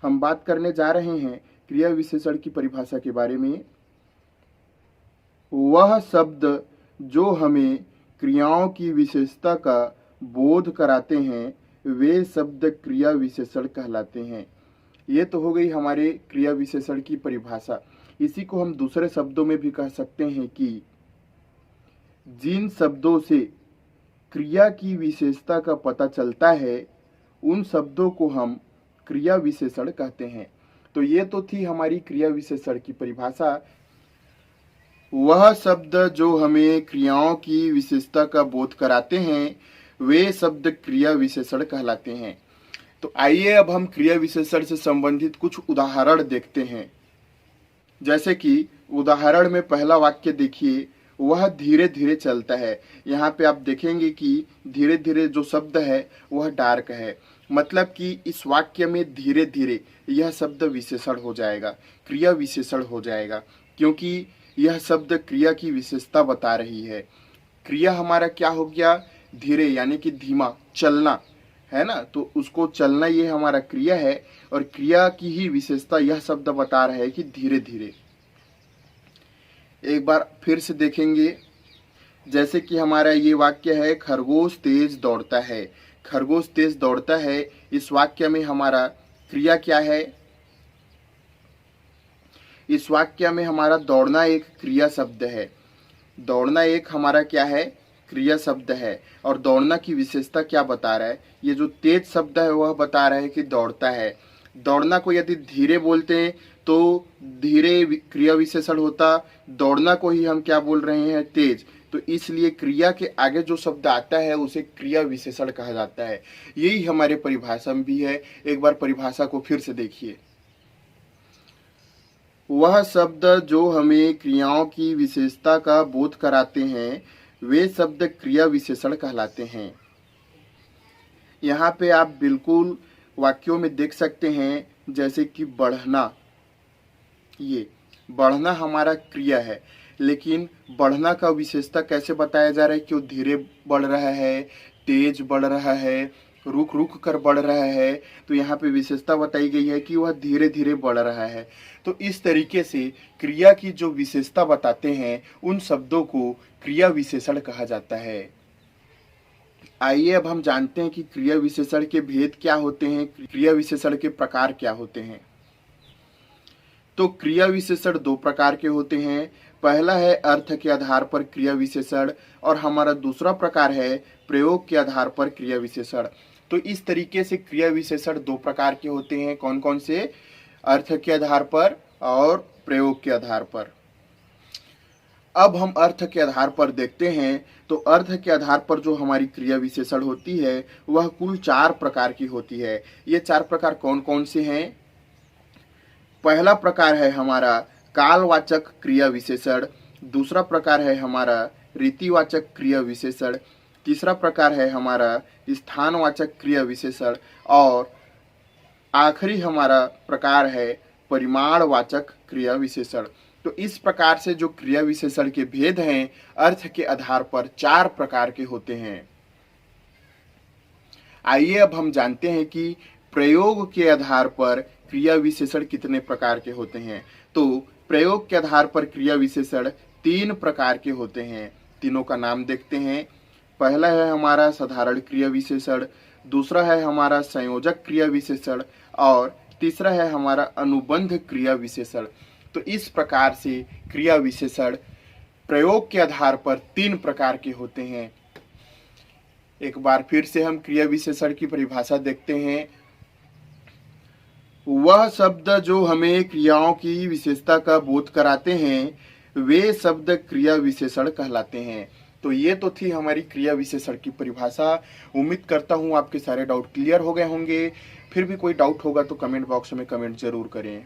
हम बात करने जा रहे हैं क्रिया विशेषण की परिभाषा के बारे में। वह शब्द जो हमें क्रियाओं की विशेषता का बोध कराते हैं वे शब्द क्रिया विशेषण कहलाते हैं। ये तो हो गई हमारे क्रिया विशेषण की परिभाषा। इसी को हम दूसरे शब्दों में भी कह सकते हैं कि जिन शब्दों से क्रिया की विशेषता का पता चलता है उन शब्दों को हम क्रिया विशेषण कहते हैं। तो ये तो थी हमारी क्रिया विशेषण की परिभाषा। वह शब्द जो हमें क्रियाओं की विशेषता का बोध कराते हैं वे शब्द क्रिया विशेषण कहलाते हैं। तो आइए अब हम क्रिया विशेषण से संबंधित कुछ उदाहरण देखते हैं। जैसे कि उदाहरण में पहला वाक्य देखिए, वह धीरे धीरे चलता है। यहाँ पे आप देखेंगे कि धीरे धीरे जो शब्द है वह डार्क है, मतलब कि इस वाक्य में धीरे धीरे यह शब्द विशेषण हो जाएगा, क्रिया विशेषण हो जाएगा, क्योंकि यह शब्द क्रिया की विशेषता बता रही है। क्रिया हमारा क्या हो गया? धीरे, यानी कि धीमा चलना है ना, तो उसको चलना ये हमारा क्रिया है और क्रिया की ही विशेषता यह शब्द बता रहा है कि धीरे धीरे। एक बार फिर से देखेंगे, जैसे कि हमारा ये वाक्य है, खरगोश तेज दौड़ता है। खरगोश तेज दौड़ता है, इस वाक्य में हमारा क्रिया क्या है? इस वाक्य में हमारा दौड़ना एक क्रिया शब्द है। दौड़ना एक हमारा क्या है? क्रिया शब्द है। और दौड़ना की विशेषता क्या बता रहा है? ये जो तेज शब्द है वह बता रहा है कि दौड़ता है। दौड़ना को यदि धीरे बोलते हैं तो धीरे क्रिया विशेषण होता, दौड़ना को ही हम क्या बोल रहे हैं? तेज। तो इसलिए क्रिया के आगे जो शब्द आता है उसे क्रिया विशेषण कहा जाता है। यही हमारे परिभाषा में भी है। एक बार परिभाषा को फिर से देखिए। वह शब्द जो हमें क्रियाओं की विशेषता का बोध कराते हैं वे शब्द क्रिया विशेषण कहलाते हैं। यहाँ पे आप बिल्कुल वाक्यों में देख सकते हैं, जैसे कि बढ़ना, ये बढ़ना हमारा क्रिया है, लेकिन बढ़ना का विशेषता कैसे बताया जा रहा है? क्यों धीरे बढ़ रहा है, तेज बढ़ रहा है, रुक रुक कर बढ़ रहा है। तो यहाँ पे विशेषता बताई गई है कि वह धीरे धीरे बढ़ रहा है। तो इस तरीके से क्रिया की जो विशेषता बताते हैं उन शब्दों को क्रिया विशेषण कहा जाता है। आइए अब हम जानते हैं कि क्रिया विशेषण के भेद क्या होते हैं, क्रिया विशेषण के प्रकार क्या होते हैं। तो क्रिया विशेषण दो प्रकार के होते हैं। पहला है अर्थ के आधार पर क्रिया विशेषण और हमारा दूसरा प्रकार है प्रयोग के आधार पर क्रिया विशेषण। तो इस तरीके से क्रिया विशेषण दो प्रकार के होते हैं। कौन कौन से? अर्थ के आधार पर और प्रयोग के आधार पर। अब हम अर्थ के आधार पर देखते हैं। तो अर्थ के आधार पर जो हमारी क्रिया विशेषण होती है वह कुल 4 प्रकार की होती है। ये 4 प्रकार कौन कौन से हैं? पहला प्रकार है हमारा कालवाचक क्रिया विशेषण, दूसरा प्रकार है हमारा रीतिवाचक क्रिया विशेषण, तीसरा प्रकार है हमारा स्थानवाचक क्रिया विशेषण और आखिरी हमारा प्रकार है परिमाणवाचक क्रिया विशेषण। तो इस प्रकार से जो क्रिया विशेषण के भेद हैं अर्थ के आधार पर 4 प्रकार के होते हैं। आइए अब हम जानते हैं कि प्रयोग के आधार पर क्रिया विशेषण कितने प्रकार के होते हैं। तो प्रयोग के आधार पर क्रिया विशेषण 3 प्रकार के होते हैं। तीनों का नाम देखते हैं। पहला है हमारा साधारण क्रिया विशेषण, दूसरा है हमारा संयोजक क्रिया विशेषण और तीसरा है हमारा अनुबंध क्रिया विशेषण। तो इस प्रकार से क्रिया विशेषण प्रयोग के आधार पर 3 प्रकार के होते हैं। एक बार फिर से हम क्रिया विशेषण की परिभाषा देखते हैं। वह शब्द जो हमें क्रियाओं की विशेषता का बोध कराते हैं वे शब्द क्रिया विशेषण कहलाते हैं। तो ये तो थी हमारी क्रिया विशेषण की परिभाषा। उम्मीद करता हूँ आपके सारे डाउट क्लियर हो गए होंगे। फिर भी कोई डाउट होगा तो कमेंट बॉक्स में कमेंट जरूर करें।